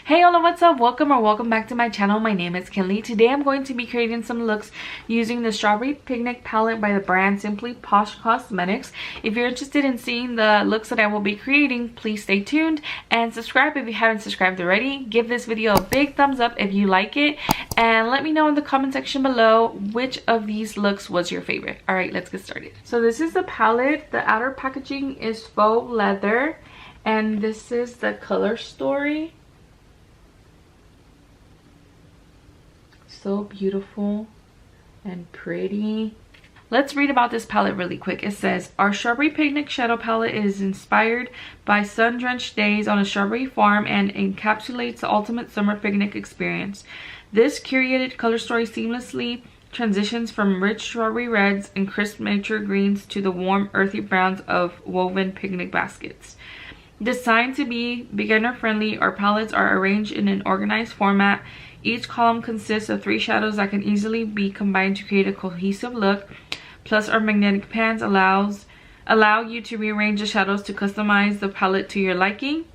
Hey hola, what's up? Welcome back to my channel. My name is Kinley. Today I'm going to be creating some looks using the Strawberry Picnic palette by the brand Simply Posh Cosmetics. If you're interested in seeing the looks that I will be creating, please stay tuned and subscribe if you haven't subscribed already. Give this video a big thumbs up if you like it, and let me know in the comment section below which of these looks was your favorite. Alright, let's get started. So this is the palette. The outer packaging is faux leather, and this is the color story. So beautiful and pretty. Let's read about this palette really quick. It says, our Strawberry Picnic Shadow Palette is inspired by sun-drenched days on a strawberry farm and encapsulates the ultimate summer picnic experience. This curated color story seamlessly transitions from rich strawberry reds and crisp mature greens to the warm earthy browns of woven picnic baskets. Designed to be beginner friendly, our palettes are arranged in an organized format. Each column consists of 3 shadows that can easily be combined to create a cohesive look. Plus, our magnetic pans allow you to rearrange the shadows to customize the palette to your liking.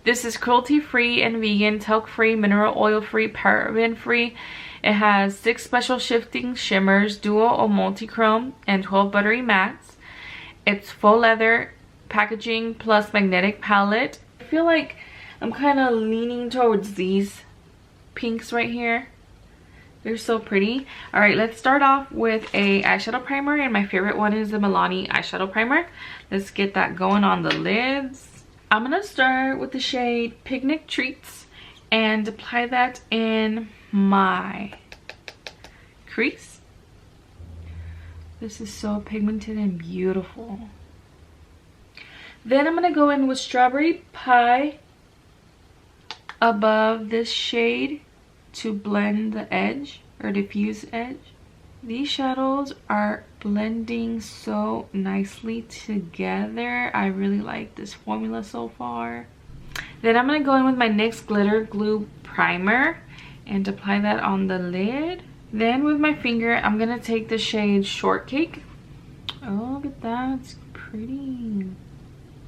This is cruelty-free and vegan, talc-free, mineral oil-free, paraben-free. It has 6 special shifting shimmers, dual or multi-chrome, and 12 buttery mattes. It's faux leather packaging plus magnetic palette. I feel like I'm kind of leaning towards these pinks right here. They're so pretty. All right, let's start off with a eyeshadow primer, and my favorite one is the Milani eyeshadow primer. Let's get that going on the lids. I'm gonna start with the shade Picnic Treats and apply that in my crease. This is so pigmented and beautiful. Then I'm gonna go in with Strawberry Pie above this shade to blend the edge or diffuse edge. These shadows are blending so nicely together. I really like this formula so far. Then I'm gonna go in with my NYX Glitter Glue Primer and apply that on the lid. Then with my finger, I'm gonna take the shade Shortcake. Oh, look at that, it's pretty.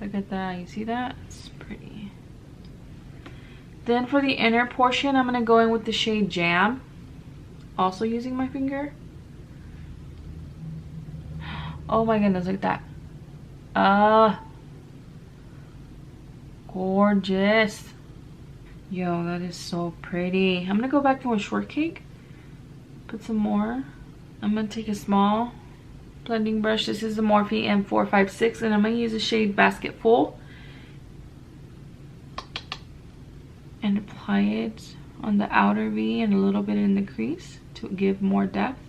Look at that, you see that? It's pretty. Then for the inner portion, I'm going to go in with the shade Jam. Also using my finger. Oh my goodness, look at that. Gorgeous. Yo, that is so pretty. I'm going to go back in with Shortcake. Put some more. I'm going to take a small blending brush. This is the Morphe M456, and I'm going to use the shade Basket Full and apply it on the outer V and a little bit in the crease to give more depth.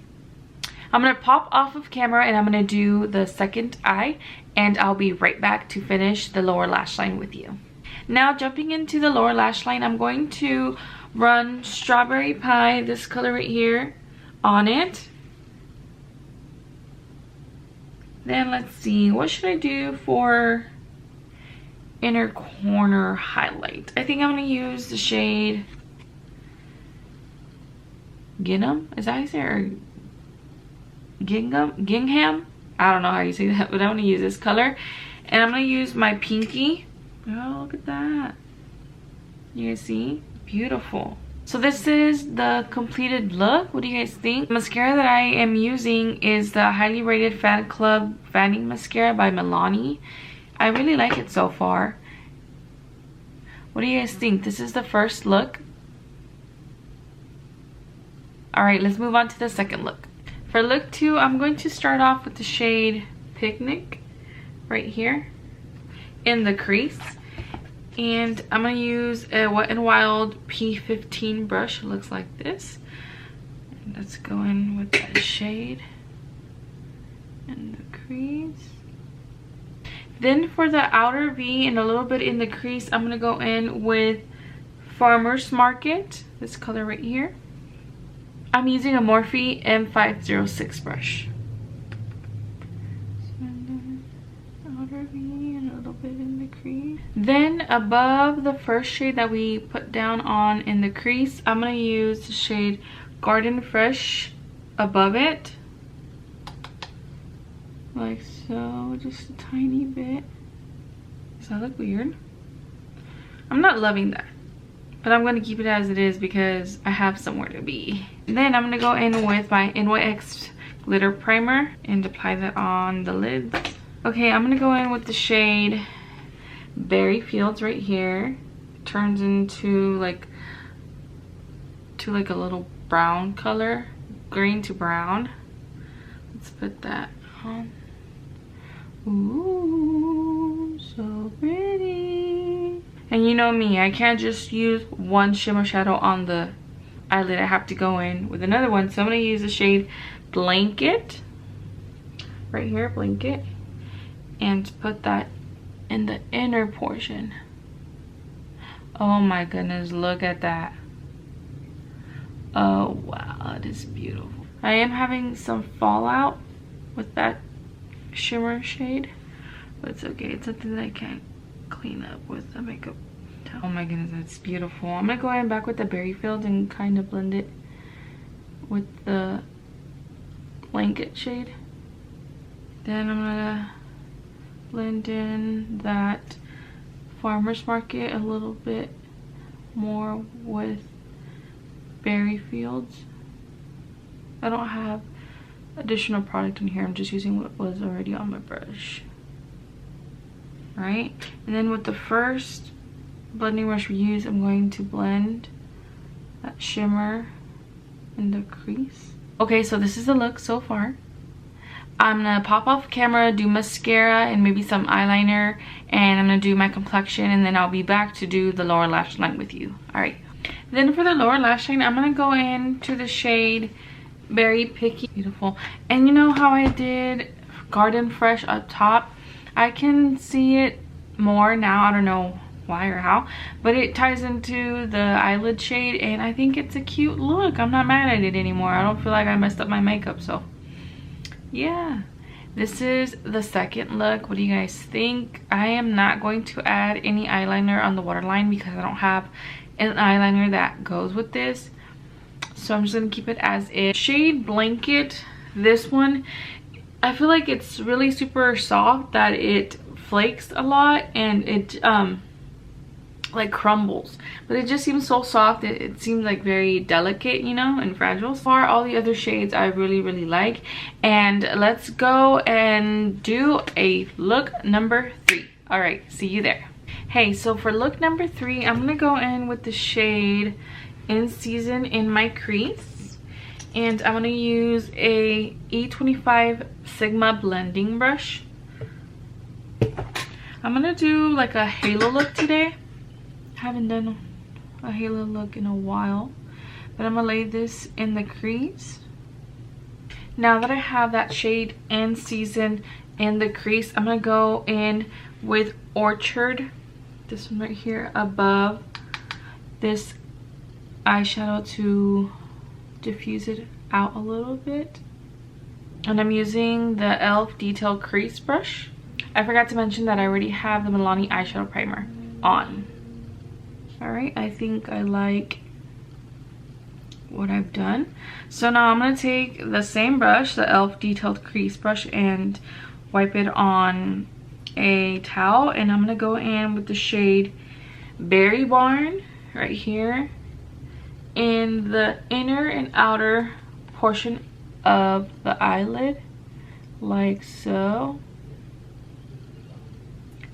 I'm going to pop off of camera and I'm going to do the second eye, and I'll be right back to finish the lower lash line with you. Now jumping into the lower lash line, I'm going to run Strawberry Pie, this color right here, on it. Then let's see, what should I do for inner corner highlight? I think I'm going to use the shade Gingham. Is that how you say it? Or Gingham? I don't know how you say that, but I'm going to use this color. And I'm going to use my pinky. Oh, look at that. You guys see? Beautiful. So this is the completed look. What do you guys think? The mascara that I am using is the highly rated Fan Club Fanning Mascara by Milani. I really like it so far. What do you guys think? This is the first look. Alright, let's move on to the second look. For look 2, I'm going to start off with the shade Picnic right here in the crease. And I'm going to use a Wet n Wild P15 brush. It looks like this. And let's go in with that shade in the crease. Then for the outer V and a little bit in the crease, I'm going to go in with Farmer's Market, this color right here. I'm using a Morphe M506 brush. Outer V and a little bit in the crease. Then above the first shade that we put down on in the crease, I'm going to use the shade Garden Fresh above it. Like so, just a tiny bit. Does that look weird? I'm not loving that. but I'm going to keep it as it is because I have somewhere to be. And then I'm going to go in with my NYX glitter primer and apply that on the lids. Okay, I'm going to go in with the shade Berry Fields right here. It turns into like a little brown color, green to brown. Let's put that on. Ooh, so pretty. And you know me, I can't just use one shimmer shadow on the eyelid. I have to go in with another one. So I'm going to use the shade Blanket right here, Blanket, and put that in the inner portion. Oh my goodness, look at that. Oh wow, it is beautiful. I am having some fallout with that shimmer shade, but it's okay. It's something that I can't clean up with the makeup towel. Oh my goodness, that's beautiful. I'm gonna go in back with the Berry Fields and kind of blend it with the Blanket shade. Then I'm gonna blend in that Farmer's Market a little bit more with Berry Fields. I don't have additional product in here. I'm just using what was already on my brush. Right? And then with the first blending brush we use, I'm going to blend that shimmer in the crease. Okay, so this is the look so far. I'm gonna pop off camera, do mascara and maybe some eyeliner, and I'm gonna do my complexion, and then I'll be back to do the lower lash line with you. All right. Then for the lower lash line, I'm gonna go into the shade Berry Picky. Beautiful. And you know how I did Garden Fresh up top? I can see it more now. I don't know why or how, but it ties into the eyelid shade, and I think it's a cute look. I'm not mad at it anymore. I don't feel like I messed up my makeup, so yeah. This is the second look. What do you guys think? I am not going to add any eyeliner on the waterline because I don't have an eyeliner that goes with this, so I'm just gonna keep it as is. Shade Blanket, this one, I feel like it's really super soft, that it flakes a lot and it like crumbles, but it just seems so soft. It seems like very delicate, you know, and fragile. So far, all the other shades I really like. And let's go and do a look number 3. All right, see you there. Hey, so for look number 3, I'm gonna go in with the shade In Season in my crease, and I'm gonna use a E25 Sigma blending brush. I'm gonna do like a halo look today. Haven't done a halo look in a while, but I'm gonna lay this in the crease. Now that I have that shade In Season in the crease, I'm gonna go in with Orchard, this one right here, above this eyeshadow to diffuse it out a little bit. And I'm using the e.l.f. Detail Crease Brush. I forgot to mention that I already have the Milani eyeshadow primer on. All right, I think I like what I've done. So now I'm gonna take the same brush, the e.l.f. Detailed Crease Brush, and wipe it on a towel, and I'm gonna go in with the shade Berry Barn right here in the inner and outer portion of the eyelid, like so.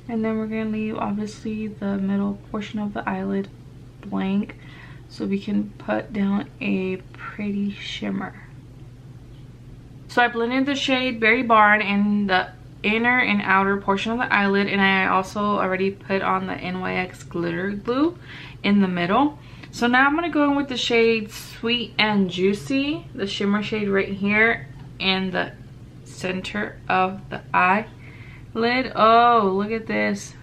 And then we're gonna leave obviously the middle portion of the eyelid blank so we can put down a pretty shimmer. So I blended the shade Berry Barn in the inner and outer portion of the eyelid, and I also already put on the NYX glitter glue in the middle. So now I'm gonna go in with the shade Sweet and Juicy, the shimmer shade right here in the center of the eye lid. Oh, look at this,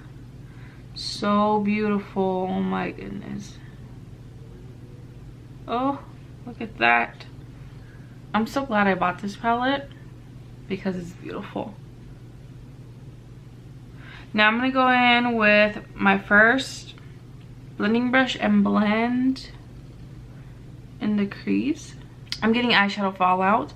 so beautiful. Oh my goodness. Oh, look at that. I'm so glad I bought this palette because it's beautiful. Now I'm gonna go in with my first blending brush and blend in the crease. I'm getting eyeshadow fallout.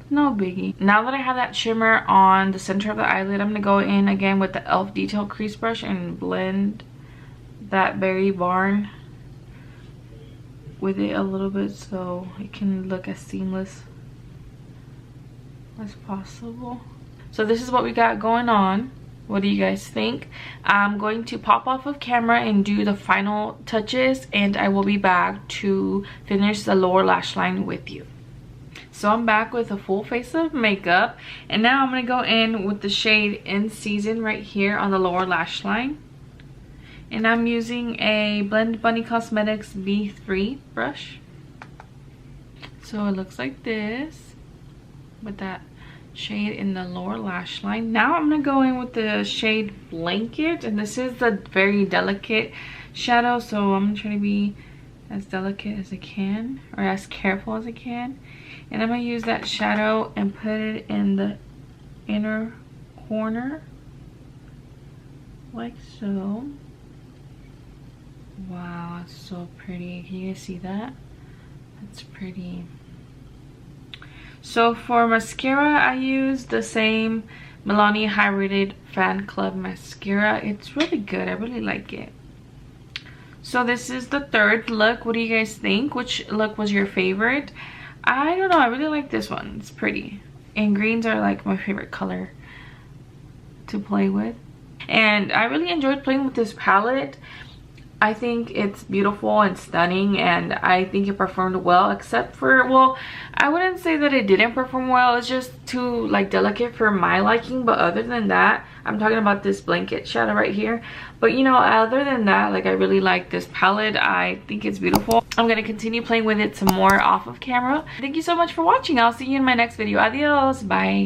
No biggie. Now that I have that shimmer on the center of the eyelid, I'm gonna go in again with the e.l.f. Detail Crease Brush and blend that Berry Barn with it a little bit so it can look as seamless as possible. So this is what we got going on. What do you guys think? I'm going to pop off of camera and do the final touches, and I will be back to finish the lower lash line with you. So I'm back with a full face of makeup, and now I'm going to go in with the shade In Season right here on the lower lash line. And I'm using a Blend Bunny Cosmetics B3 brush. So it looks like this with that shade in the lower lash line. Now I'm gonna go in with the shade Blanket, and this is the very delicate shadow, so I'm gonna try to be as delicate as I can, or as careful as I can. And I'm gonna use that shadow and put it in the inner corner like so. Wow, it's so pretty. Can you guys see that? That's pretty. So for mascara, I use the same Milani High Rated Fan Club mascara. It's really good. I really like it. So this is the third look. What do you guys think? Which look was your favorite? I don't know. I really like this one. It's pretty. And greens are like my favorite color to play with. And I really enjoyed playing with this palette. I think it's beautiful and stunning, and I think it performed well, except for, well, I wouldn't say that it didn't perform well. It's just too like delicate for my liking. But other than that, I'm talking about this Blanket shadow right here. But you know, other than that, like, I really like this palette. I think it's beautiful. I'm gonna continue playing with it some more off of camera. Thank you so much for watching. I'll see you in my next video. Adios. Bye.